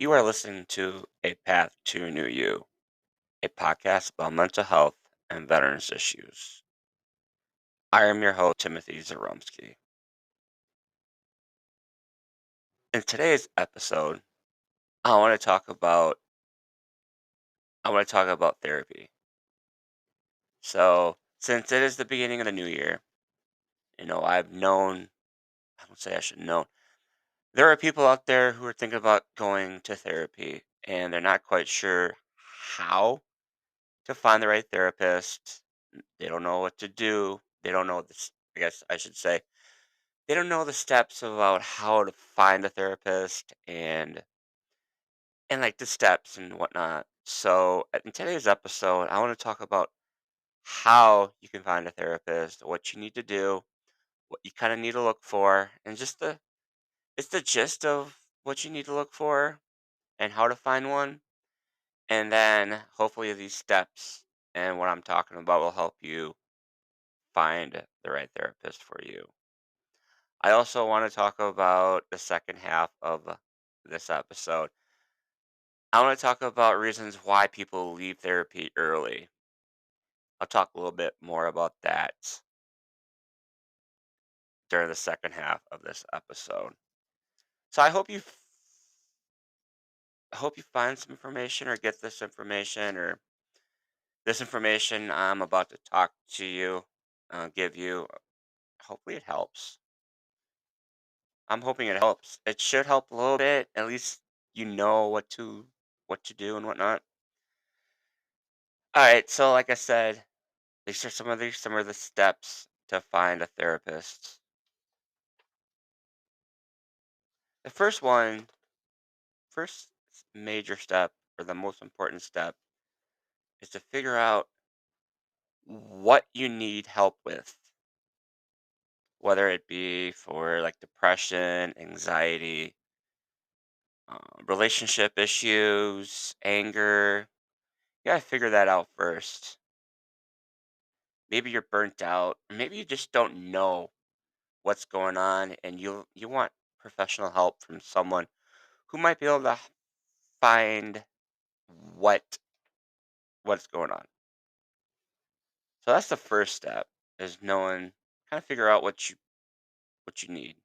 You are listening to A Path to a New You, a podcast about mental health and veterans issues. I am your host, Timothy Zaromsky. In today's episode, I want to talk about therapy. So, since it is the beginning of the new year, I don't say I should know. There are people out there who are thinking about going to therapy and they're not quite sure how to find the right therapist. They don't know what to do. They don't know this, I guess I should say. They don't know the steps about how to find a therapist and like the steps and whatnot. So in today's episode, I want to talk about how you can find a therapist, what you need to do, what you kind of need to look for, and just the gist of what you need to look for and how to find one. And then hopefully these steps and what I'm talking about will help you find the right therapist for you. I also want to talk about the second half of this episode. I want to talk about reasons why people leave therapy early. I'll talk a little bit more about that during the second half of this episode. So I hope you find some information or get this information or this information I'm about to talk to you, give you. Hopefully it helps. I'm hoping it helps. It should help a little bit. At least you know what to do and whatnot. All right. So like I said, these are some of the steps to find a therapist. The first major step or the most important step is to figure out what you need help with, whether it be for like depression, anxiety, relationship issues, anger. You gotta figure that out first. Maybe you're burnt out, or maybe you just don't know what's going on, and you want professional help from someone who might be able to find what what's going on. So that's the first step is knowing kind of figure out what you need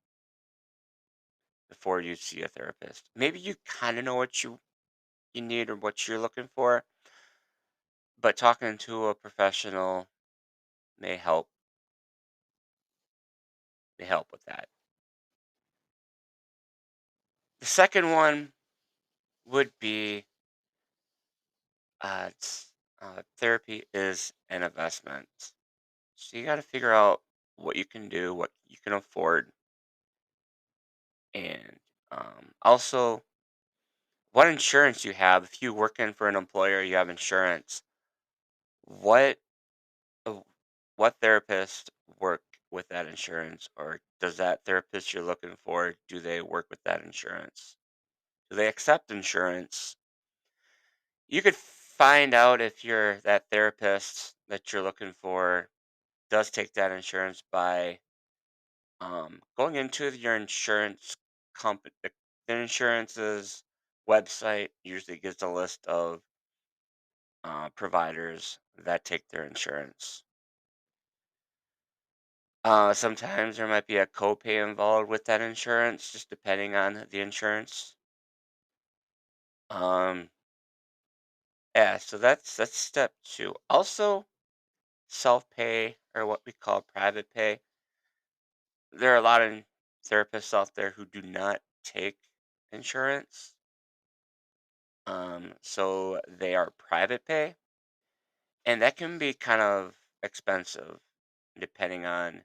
before you see a therapist. Maybe you kind of know what you need or what you're looking for, but talking to a professional may help with that. The second one would be therapy is an investment. So you got to figure out what you can do, what you can afford, and also what insurance you have. If you work in for an employer, you have insurance. What uh, what therapist work with that insurance, or does that therapist you're looking for do they work with that insurance? Do they accept insurance? You could find out if that therapist that you're looking for does take that insurance by going into your insurance company. The insurance's website usually gives a list of providers that take their insurance. Sometimes there might be a copay involved with that insurance, just depending on the insurance. Um, yeah, so that's step two. Also, self pay or what we call private pay. There are a lot of therapists out there who do not take insurance. So they are private pay, and that can be kind of expensive depending on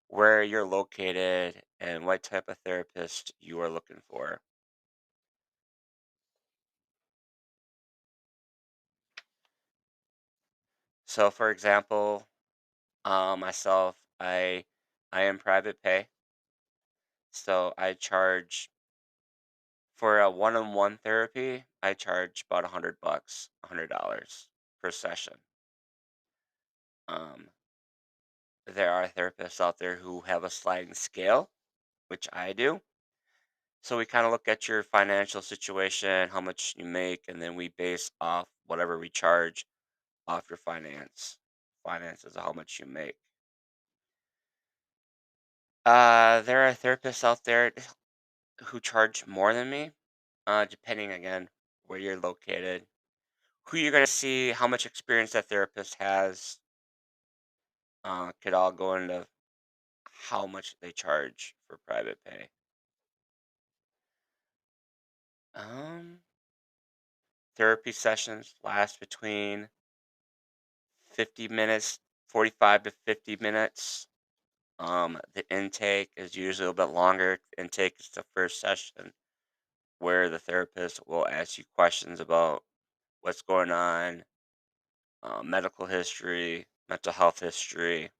where you're located and what type of therapist you are looking for. So, for example, myself, I am private pay, so I charge for a one-on-one therapy. I charge about $100, $100 per session. Um, there are therapists out there who have a sliding scale, which I do. So we kind of look at your financial situation, how much you make, and then we base off whatever we charge off your finances of how much you make. There are therapists out there who charge more than me, depending again where you're located, who you're gonna see, how much experience that therapist has, could all go into how much they charge for private pay. Um, Therapy sessions last between 50 minutes, 45 to 50 minutes. The intake is usually a little bit longer. Intake is the first session where the therapist will ask you questions about what's going on, medical history, mental health history,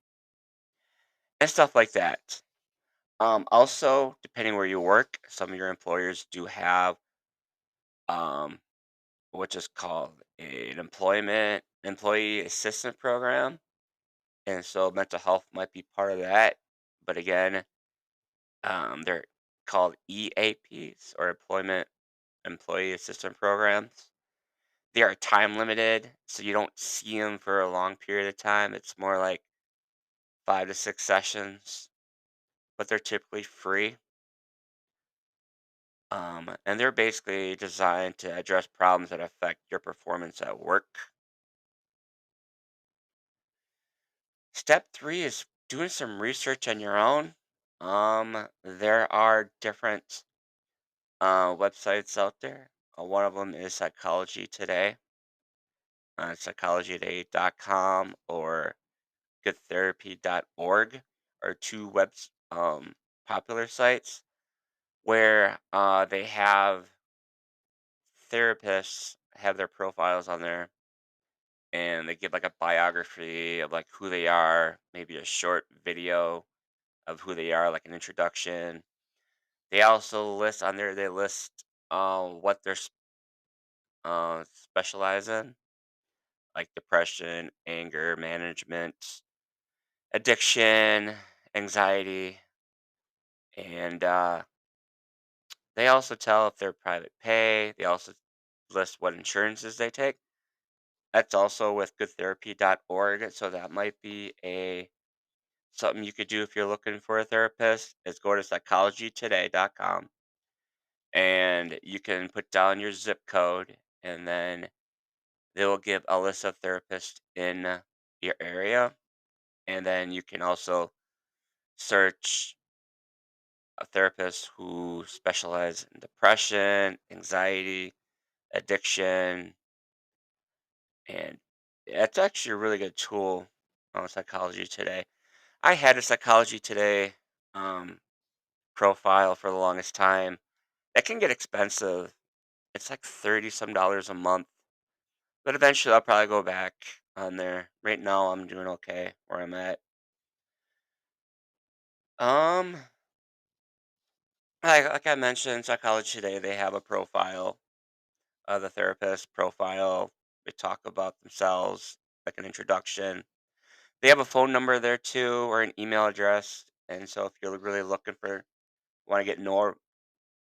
and stuff like that. Also, depending where you work, some of your employers do have um, which is called an employee assistance program, and so mental health might be part of that. But again, they're called EAPs or employee assistance programs. They are time limited, so you don't see them for a long period of time. It's more like 5 to 6 sessions, but they're typically free. And they're basically designed to address problems that affect your performance at work. Step three is doing some research on your own. There are different websites out there. One of them is Psychology Today, psychologytoday.com or goodtherapy.org are two popular sites where they have therapists have their profiles on there and they give like a biography of like who they are, maybe a short video of who they are, like an introduction. They also list on there. They list what they're specialize in, like depression, anger management, addiction, anxiety, and they also tell if they're private pay. They also list what insurances they take. That's also with goodtherapy.org. So that might be a something you could do if you're looking for a therapist. Is go to psychologytoday.com and you can put down your zip code and then they will give a list of therapists in your area and then you can also search a therapist who specialize in depression, anxiety, addiction, and it's actually a really good tool on Psychology Today. I had a Psychology Today um, profile for the longest time. That can get expensive. It's like 30 some dollars a month. But eventually I'll probably go back on there. Right now I'm doing okay where I'm at. Um like I mentioned, Psychology Today, they have a profile, the therapist profile. They talk about themselves, like an introduction. They have a phone number there too, or an email address. And so if you're really looking for want to get more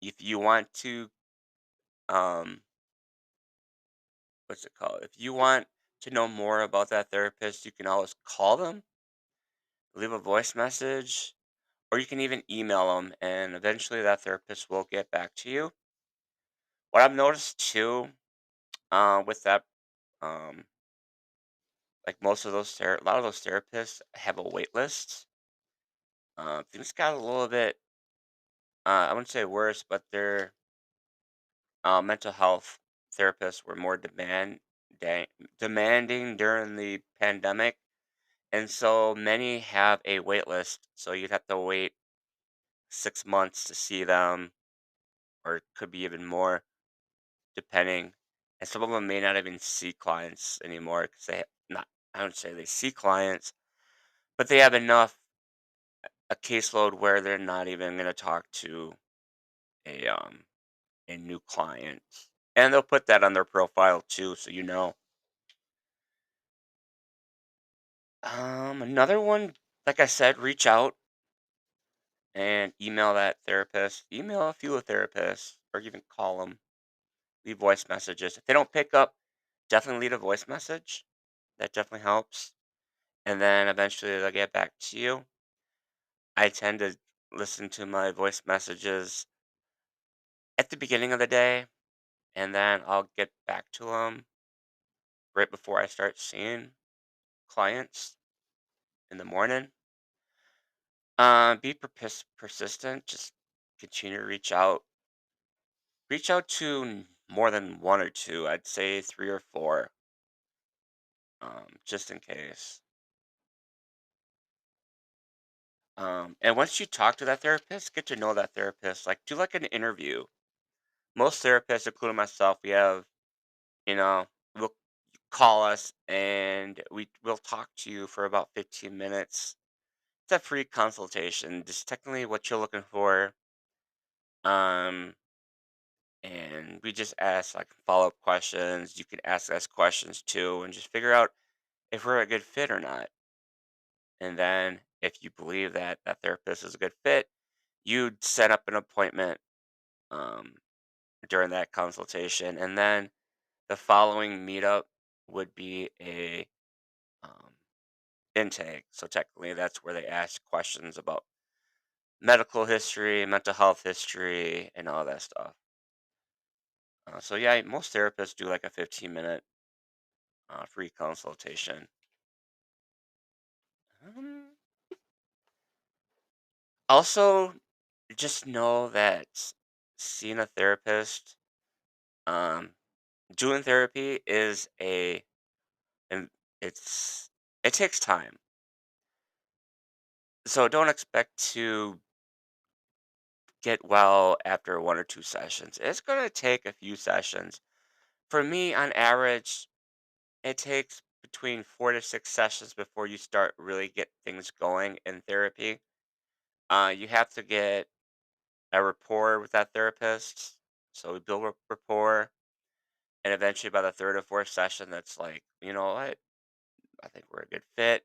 if you want to um what's it called? If you want to know more about that therapist, you can always call them, leave a voice message, or you can even email them, and eventually that therapist will get back to you. What I've noticed too, with that, um, like most of a lot of those therapists have a wait list. Things got a little bit, I wouldn't say worse, but their mental health therapists were more da- demanding during the pandemic, and so many have a wait list. So you'd have to wait 6 months to see them, or it could be even more depending. And some of them may not even see clients anymore because not, I don't say they see clients, but they have enough a caseload where they're not even going to talk to a a new client, and they'll put that on their profile too, so you know. Another one, like I said, reach out. and email that therapist. Email a few therapists, or even call them. Leave voice messages. If they don't pick up, definitely leave a voice message. That definitely helps. And then eventually they'll get back to you. I tend to listen to my voice messages at the beginning of the day, and then I'll get back to them right before I start seeing clients in the morning. Be persistent. Just continue to reach out. Reach out to more than one or two. I'd say three or four, just in case. And once you talk to that therapist, get to know that therapist. Like, do like an interview. Most therapists, including myself, we have, you know, will call us and will talk to you for about 15 minutes. It's a free consultation, just technically what you're looking for. Um, and we just ask like follow-up questions. You can ask us questions too, and just figure out if we're a good fit or not. And then if you believe that that therapist is a good fit, you'd set up an appointment um, during that consultation, and then the following meetup would be a um, intake. So technically, that's where they ask questions about medical history, mental health history, and all that stuff. So yeah, most therapists do like a 15-minute free consultation. Um, Also, just know that seeing a therapist, um, doing therapy is and it's it takes time. So don't expect to get well after one or two sessions. It's going to take a few sessions. For me, on average, it takes between 4 to 6 sessions before you start really get things going in therapy. You have to get a rapport with that therapist. So we build rapport, and eventually by the third or fourth session, that's like, you know what, I think we're a good fit,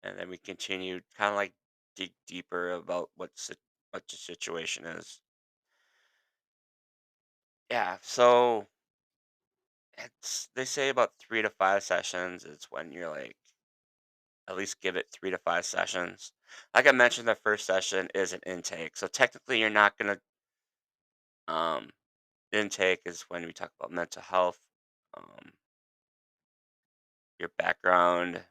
and then we continue kind of like dig deeper about what the situation is. Yeah, so they say about 3 to 5 sessions is when you're like at least give it 3 to 5 sessions. Like I mentioned, the first session is an intake, so technically you're not gonna um intake is when we talk about mental health, um, your background,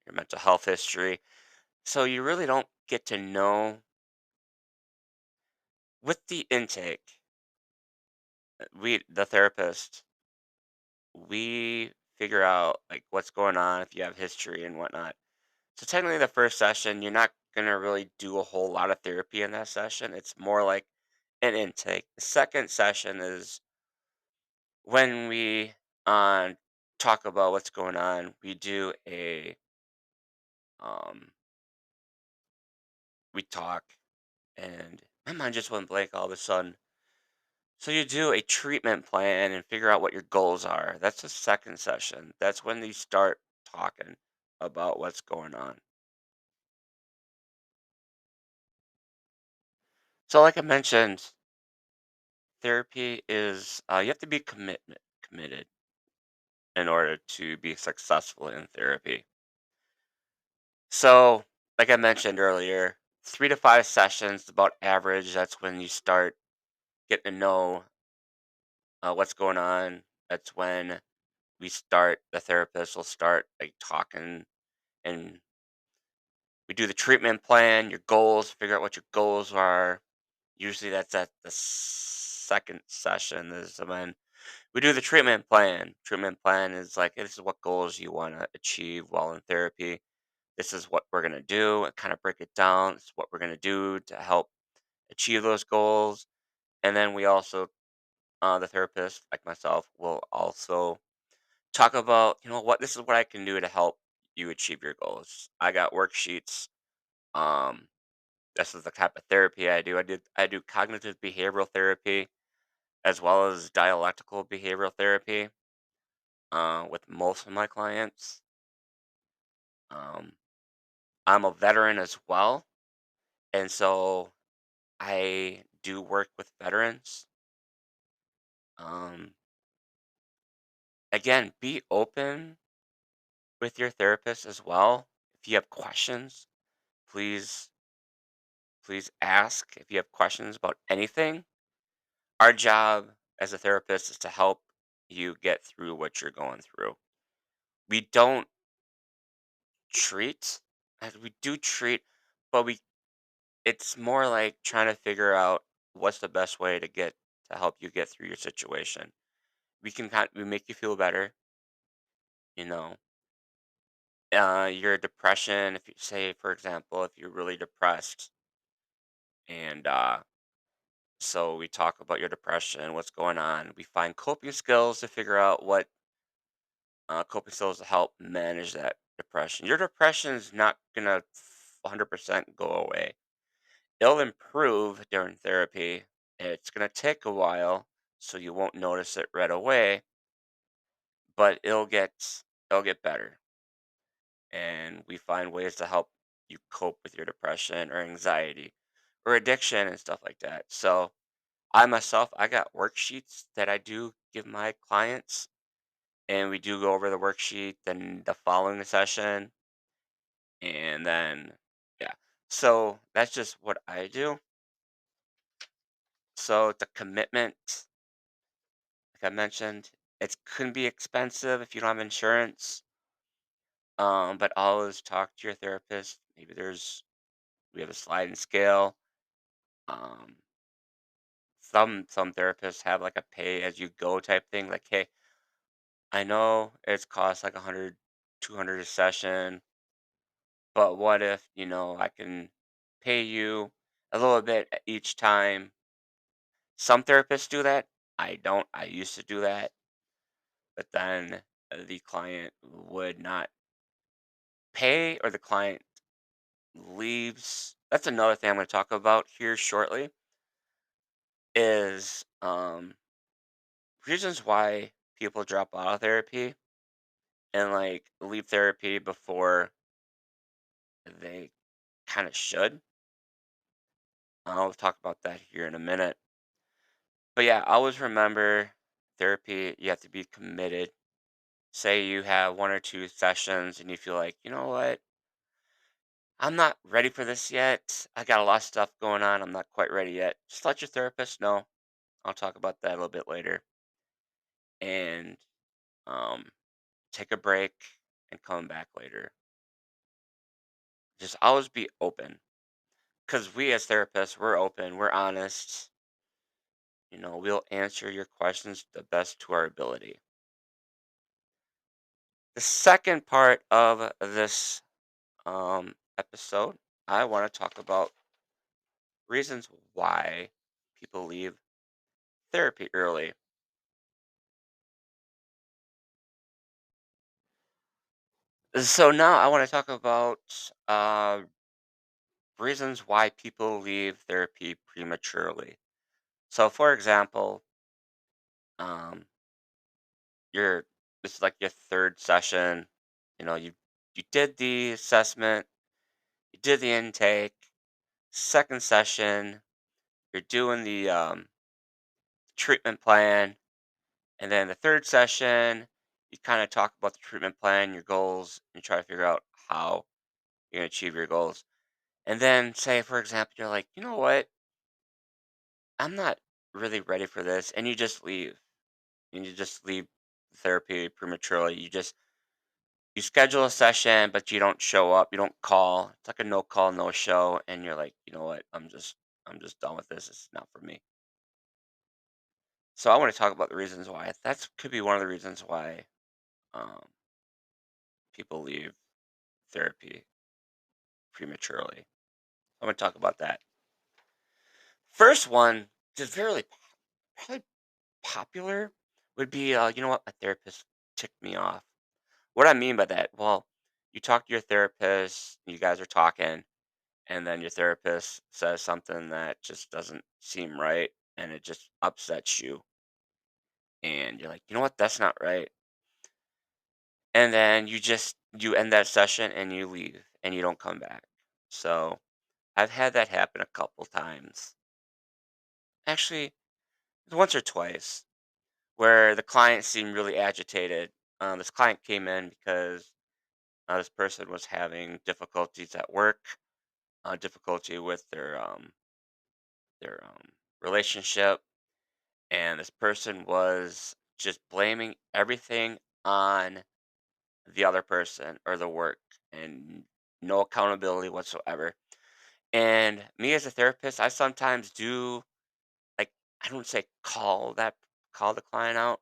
your mental health history. So you really don't get to know with the intake. The therapist, we figure out like what's going on if you have history and whatnot. So technically, the first session, you're not gonna really do a whole lot of therapy in that session. It's more like an intake. The second session is when we talk about what's going on. Um we talk, and my mind just went blank all of a sudden. So you do a treatment plan and figure out what your goals are. That's the second session. That's when you start talking about what's going on. So, like I mentioned, therapy is you have to be committed in order to be successful in therapy. So, like I mentioned earlier, 3 to 5 sessions about average. That's when you start getting to know what's going on. That's when the therapist will start like talking, and we do the treatment plan, your goals, figure out what your goals are. Usually that's at the second session is when we do the treatment plan. Treatment plan is like, this is what goals you want to achieve while in therapy. This is what we're going to do, and kind of break it down. This is what we're going to do to help achieve those goals. And then we also, the therapist, like myself, will also talk about, what this is what I can do to help you achieve your goals. I got worksheets. Um, this is the type of therapy I do. I do cognitive behavioral therapy as well as dialectical behavioral therapy with most of my clients. Um, I'm a veteran as well, And so I do work with veterans. Um, Again, be open with your therapist as well. If you have questions, please, please ask. If you have questions about anything, our job as a therapist is to help you get through what you're going through. We don't treat, as we do treat, but it's more like trying to figure out what's the best way to help you get through your situation. We make you feel better, you know. Your depression, if you say, for example, if you're really depressed, and so we talk about your depression, what's going on. We find coping skills to figure out what coping skills to help manage that depression. Your depression is not gonna 100% go away. It'll improve during therapy. It's gonna take a while, so you won't notice it right away, but it'll get better. And we find ways to help you cope with your depression or anxiety or addiction and stuff like that. So I myself, I got worksheets that I do give my clients, and we do go over the worksheet then the following session, and then yeah. So that's just what I do. So it's a commitment, like I mentioned. It can be expensive if you don't have insurance. But always talk to your therapist. Maybe we have a sliding scale. Um, some therapists have like a pay as you go type thing. Like, hey, I know it's cost like 100, 200 a session, but what if, I can pay you a little bit each time? Some therapists do that. I don't. I used to do that, but then the client would not pay or the client leaves. That's another thing I'm going to talk about here shortly is reasons why people drop out of therapy and like leave therapy before they kind of should. I'll talk about that here in a minute. But yeah, always remember therapy, you have to be committed. Say you have one or two sessions and you feel like, you know what, I'm not ready for this yet. I got a lot of stuff going on. I'm not quite ready yet. Just let your therapist know. I'll talk about that a little bit later. And um, take a break and come back later. Just always be open. Because we as therapists, we're open, we're honest. We'll answer your questions the best to our ability. The second part of this episode, I want to talk about reasons why people leave therapy early. So now I want to talk about reasons why people leave therapy prematurely. So, for example, um, you're this is like your third session. You did the assessment, you did the intake. Second session, you're doing the treatment plan. And then the third session, you kind of talk about the treatment plan, your goals, and try to figure out how you're going to achieve your goals. And then, say, for example, you're like, you know what? I'm not really ready for this. And you just leave. And you just leave therapy prematurely. You schedule a session, but you don't show up. You don't call. It's like a no call, no show. And you're like, you know what? I'm just done with this. It's not for me. So I want to talk about the reasons why. That could be one of the reasons why um, people leave therapy prematurely. I'm going to talk about that. First one, just very probably popular, would be you know what, my therapist ticked me off. What I mean by that, well, you talk to your therapist, you guys are talking, and then your therapist says something that just doesn't seem right, and it just upsets you, and you're like, you know what, that's not right, and then you end that session and you leave and you don't come back. So I've had that happen a couple times. Actually, once or twice, where the client seemed really agitated. This client came in because this person was having difficulties at work, difficulty with their relationship, and this person was just blaming everything on the other person or the work, and no accountability whatsoever. And me as a therapist, I sometimes do, like, I don't say call the client out,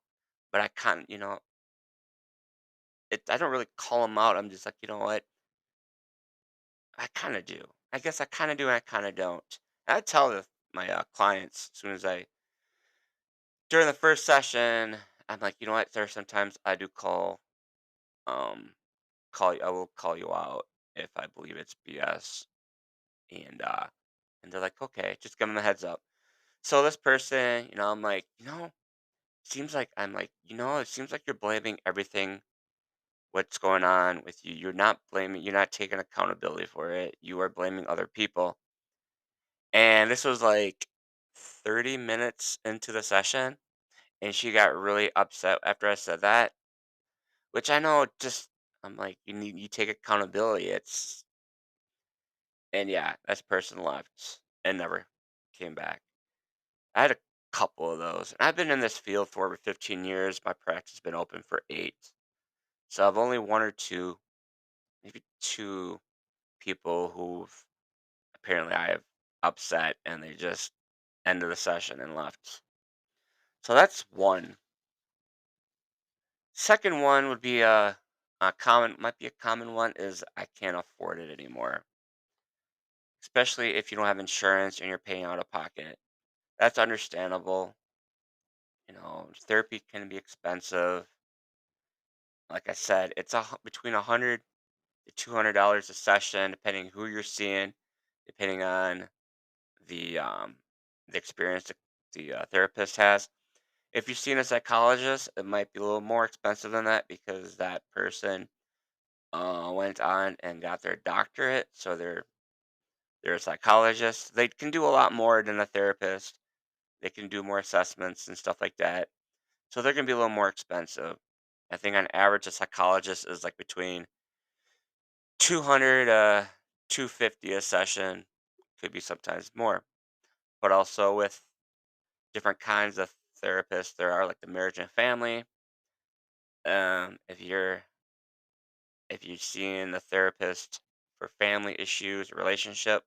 but I kind of, I don't really call them out. I'm just like, you know what? I kind of do. I guess I kind of do and I kind of don't. And I tell my clients as soon as during the first session, I'm like, you know what? There are sometimes I do um, I will call you out if I believe it's BS. And, uh, and they're like, okay, just give them a heads up. So this person, I'm like, seems like I'm like, it seems like you're blaming everything what's going on with you. You're not taking accountability for it. You are blaming other people. And this was like 30 minutes into the session, and she got really upset after I said that, which I know just I'm like, you take accountability. And yeah, this person left and never came back. I had a couple of those. And I've been in this field for over 15 years. My practice has been open for 8. So I've only one or two, maybe two people who've apparently I have upset and they just ended the session and left. So that's one. Second one would be might be a common one is I can't afford it anymore, especially if you don't have insurance and you're paying out of pocket. That's understandable. Therapy can be expensive. Like I said, it's between $100 to $200 a session, depending who you're seeing, depending on the um the experience the therapist has. If you're seeing a psychologist, it might be a little more expensive than that because that person went on and got their doctorate, so they're a psychologist. They can do a lot more than a therapist. They can do more assessments and stuff like that. So they're gonna be a little more expensive. I think on average a psychologist is like between 200 250 a session, could be sometimes more. But also with different kinds of therapists, there are like the marriage and family. If you're seeing a therapist for family issues, relationship,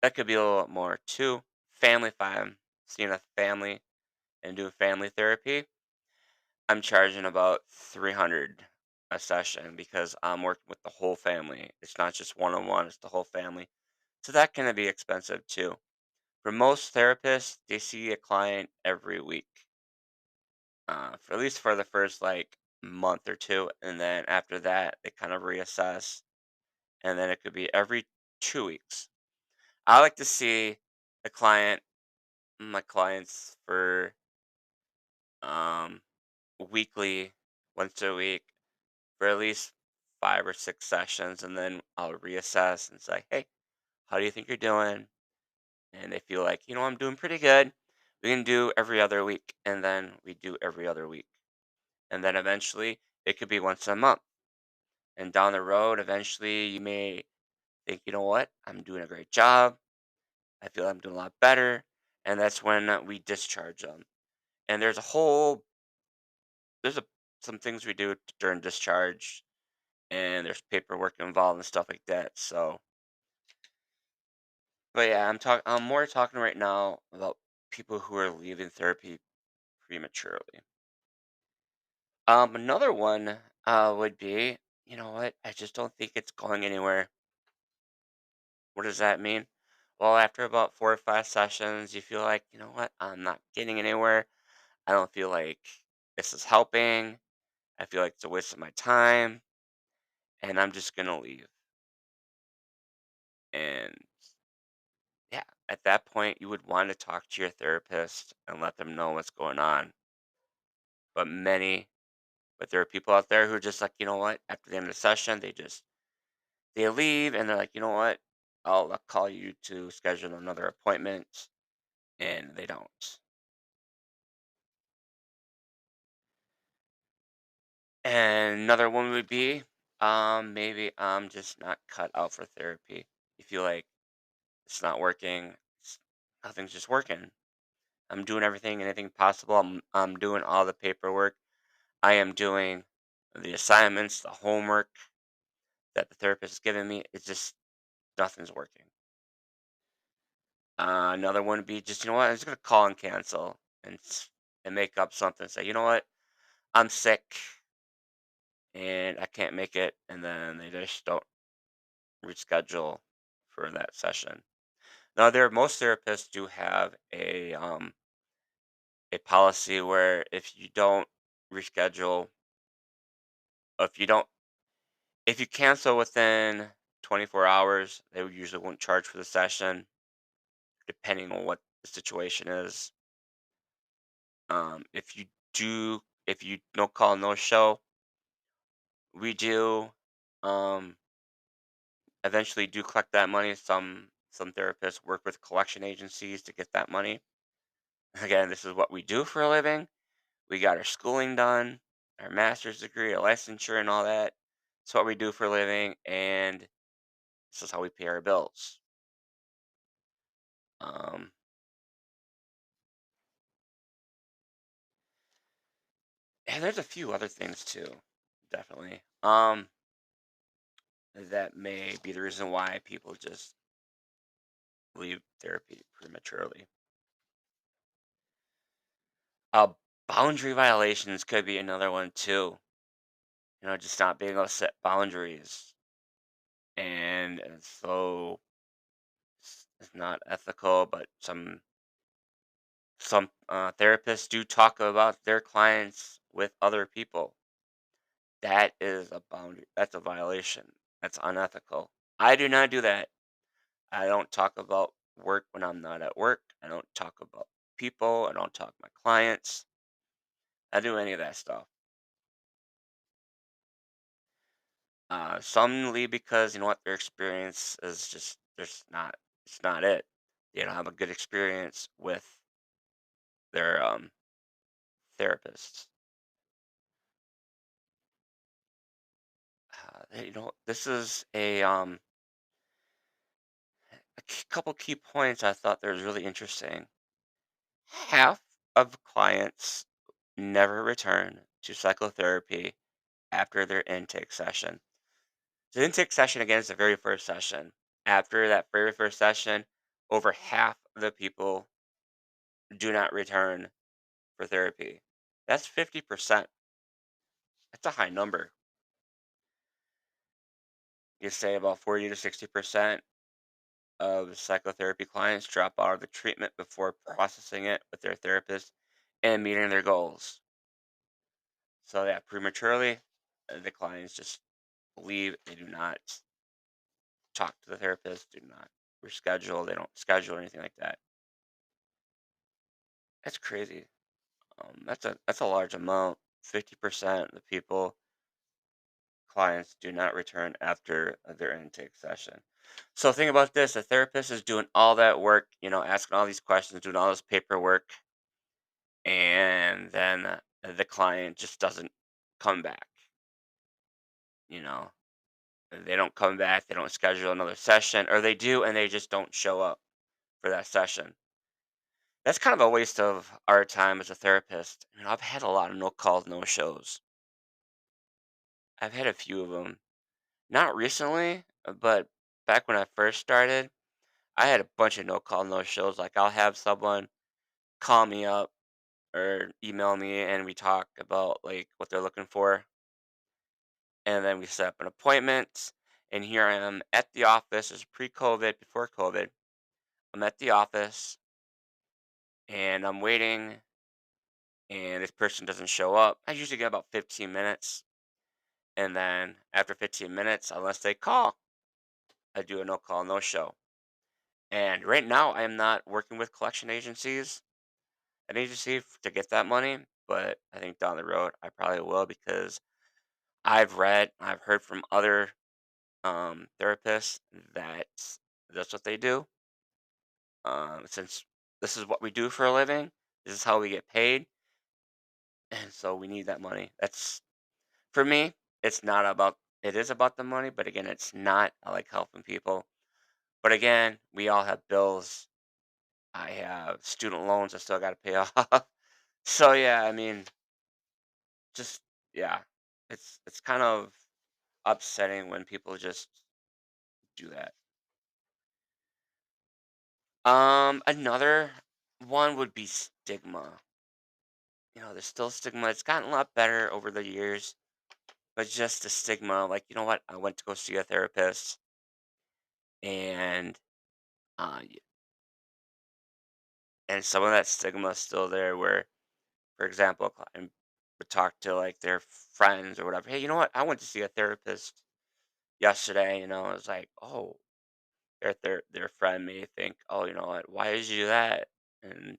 that could be a little more too. Family, if I'm seeing a family and doing family therapy, I'm charging about 300 a session because I'm working with the whole family. It's not just one on one, it's the whole family. So that can be expensive too. For most therapists, they see a client every week, for at least for the first like month or two, and then after that, they kind of reassess, and then it could be every 2 weeks. I like to see the my clients for um weekly, once a week, for at least 5 or 6 sessions, and then I'll reassess and say, hey, how do you think you're doing? And they feel like, I'm doing pretty good. We can do every other week, and then we do every other week. And then eventually it could be once a month. And down the road, eventually you may think, you know what, I'm doing a great job. I feel I'm doing a lot better. And that's when we discharge them. And there's some things we do during discharge, and there's paperwork involved and stuff like that. So, but yeah, I'm more talking right now about people who are leaving therapy prematurely. Another one would be, you know what? I just don't think it's going anywhere. What does that mean? Well, after about 4 or 5 sessions, you feel like, you know what? I'm not getting anywhere. I don't feel like this is helping. I feel like it's a waste of my time, and I'm just gonna leave. And yeah, at that point, you would want to talk to your therapist and let them know what's going on. But but there are people out there who are just like, you know what? After the end of the session, they leave and they're like, you know what? I'll call you to schedule another appointment, and they don't. And another one would be, maybe I'm just not cut out for therapy. You feel like it's not working. It's, nothing's just working. I'm doing everything, anything possible. I'm doing all the paperwork. I am doing the assignments, the homework that the therapist is giving me. It's just nothing's working. Another one would be just, you know what? I'm just gonna call and cancel and make up something. Say, you know what? I'm sick and I can't make it, and then they just don't reschedule for that session. Now, there most therapists do have a policy where if you don't reschedule, if you don't if you cancel within 24 hours, they usually won't charge for the session, depending on what the situation is. If you if you no call, no show, we do um, eventually do collect that money. Some therapists work with collection agencies to get that money. Again, this is what we do for a living. We got our schooling done, our master's degree, our licensure, and all that. It's what we do for a living, and this is how we pay our bills. Um, and there's a few other things too, definitely. That may be the reason why people just leave therapy prematurely. Uh, Boundary violations could be another one too. You know, just not being able to set boundaries, and so it's not ethical. But some therapists do talk about their clients with other people. That is a boundary. That's a violation. That's unethical. I do not do that. I don't talk about work when I'm not at work. I don't talk about people. I don't talk my clients. I do any of that stuff. Some leave because you know what their experience is just there's not it's not it. They don't have a good experience with their therapists. You know, this is a couple key points I thought that was really interesting. Half of clients never return to psychotherapy after their intake session. The intake session again is the very first session. After that very first session, over half of the people do not return for therapy. That's 50%. That's a high number. You say about 40 to 60% of psychotherapy clients drop out of the treatment before processing it with their therapist and meeting their goals. So that prematurely, the clients just leave. They do not talk to the therapist, do not reschedule, they don't schedule or anything like that. That's crazy. That's a large amount. 50% of the people clients do not return after their intake session. So think about this: a therapist is doing all that work, you know, asking all these questions, doing all this paperwork, and then the client just doesn't come back. You know, they don't come back, they don't schedule another session, or they do and they just don't show up for that session. That's kind of a waste of our time as a therapist. You know, I've had a lot of no calls, no shows. I've had a few of them. Not recently, but back when I first started, I had a bunch of no call, no shows. Like I'll have someone call me up or email me and we talk about like what they're looking for. And then we set up an appointment. And here I am at the office. It's pre-COVID, before COVID. I'm at the office and I'm waiting and this person doesn't show up. I usually get about 15 minutes. And then after 15 minutes, unless they call, I do a no call, no show. And right now, I am not working with collection agencies, an agency to get that money. But I think down the road, I probably will because I've heard from other therapists that That's what they do. Since this is what we do for a living, this is how we get paid, and so we need that money. That's for me. It's not about. It is about the money, but again, it's not. I like helping people, but again, we all have bills. I have student loans I still got to pay off. So yeah, I mean, just yeah, it's kind of upsetting when people just do that. Another one would be stigma. There's still stigma. It's gotten a lot better over the years, but just the stigma. Like, you know what? I went to go see a therapist, and y- and some of that stigma is still there. Where, for example, a client would talk to like their friends or whatever. Hey, you know what? I went to see a therapist yesterday. It's like, oh, their friend may think, oh, you know what? Why did you do that? And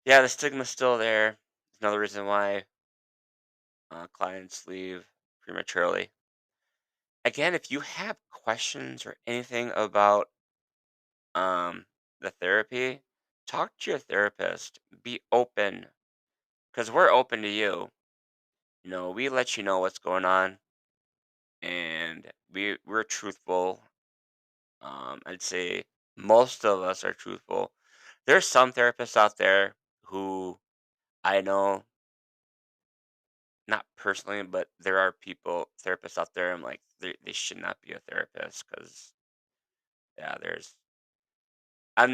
yeah, the stigma's still there. Another reason why clients leave prematurely. Again, if you have questions or anything about um, the therapy, talk to your therapist. Be open because we're open to you. We let you know what's going on, and we're truthful. I'd say most of us are truthful. There's some therapists out there who I know, not personally, but there are people, therapists out there. I'm like, they should not be a therapist because yeah, I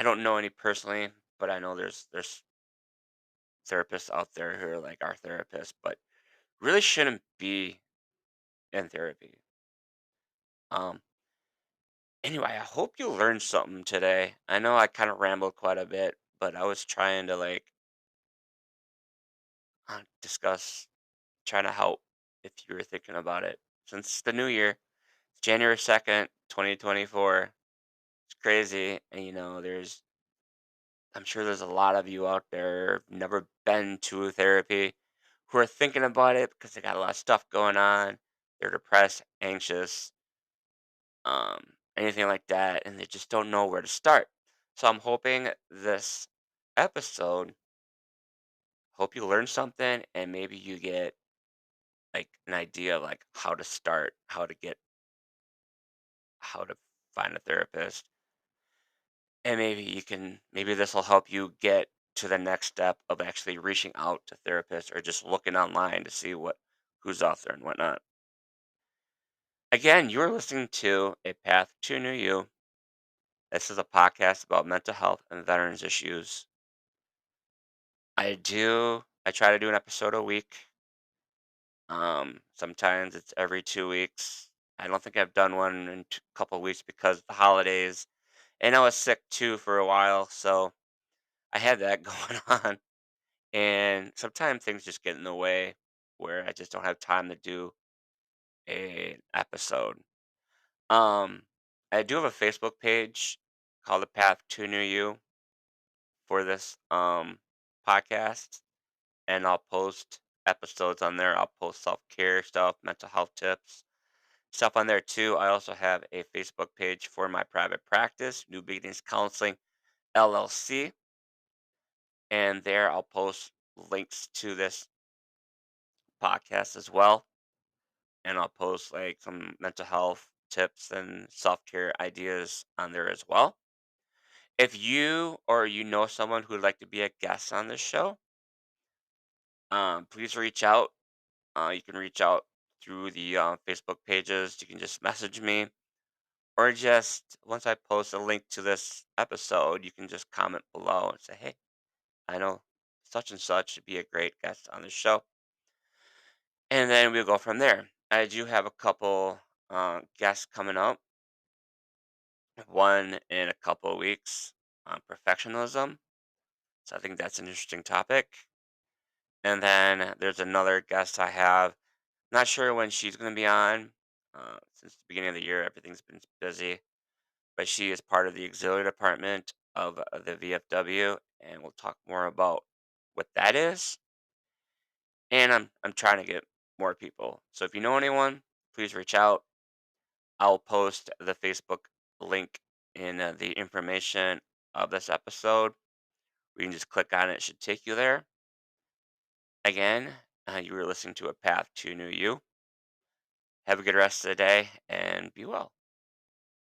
don't know any personally, but I know there's therapists out there who are like our therapists, but really shouldn't be in therapy. Um, anyway, I hope you learned something today. I know I kind of rambled quite a bit, but I was trying to like discuss, trying to help if you were thinking about it. Since the new year, January 2nd, 2024, it's crazy, and I'm sure there's a lot of you out there who've never been to therapy who are thinking about it because they got a lot of stuff going on. They're depressed, anxious, anything like that, and they just don't know where to start. So I'm hoping this episode, hope you learn something and maybe you get like an idea of like how to start, how to find a therapist. And maybe this will help you get to the next step of actually reaching out to therapists or just looking online to see who's out there and whatnot. Again, you're listening to A Path to New You. This is a podcast about mental health and veterans issues. I try to do an episode a week. Sometimes it's every 2 weeks. I don't think I've done one in a couple weeks because of the holidays. And I was sick too for a while, so I had that going on. And sometimes things just get in the way where I just don't have time to do a episode. Um, I do have a Facebook page called The Path to New You for this podcast, and I'll post episodes on there. I'll post self care stuff, mental health tips, stuff on there too. I also have a Facebook page for my private practice, New Beginnings Counseling LLC, and there I'll post links to this podcast as well, and I'll post like some mental health tips and self care ideas on there as well. If you or you know someone who would like to be a guest on this show, please reach out. You can reach out through the Facebook pages. You can just message me, or just once I post a link to this episode, you can just comment below and say, "Hey, I know such and such would be a great guest on the show," and then we'll go from there. I do have a couple guests coming up. One in a couple of weeks on perfectionism. So I think that's an interesting topic. And then there's another guest I have. Not sure when she's going to be on. Since the beginning of the year, everything's been busy. But she is part of the auxiliary department of the VFW, and we'll talk more about what that is. And I'm trying to get more people. So if you know anyone, please reach out. I'll post the Facebook link in the information of this episode. You can just click on it, it should take you there. Again, you were listening to A Path to New You. Have a good rest of the day and be well.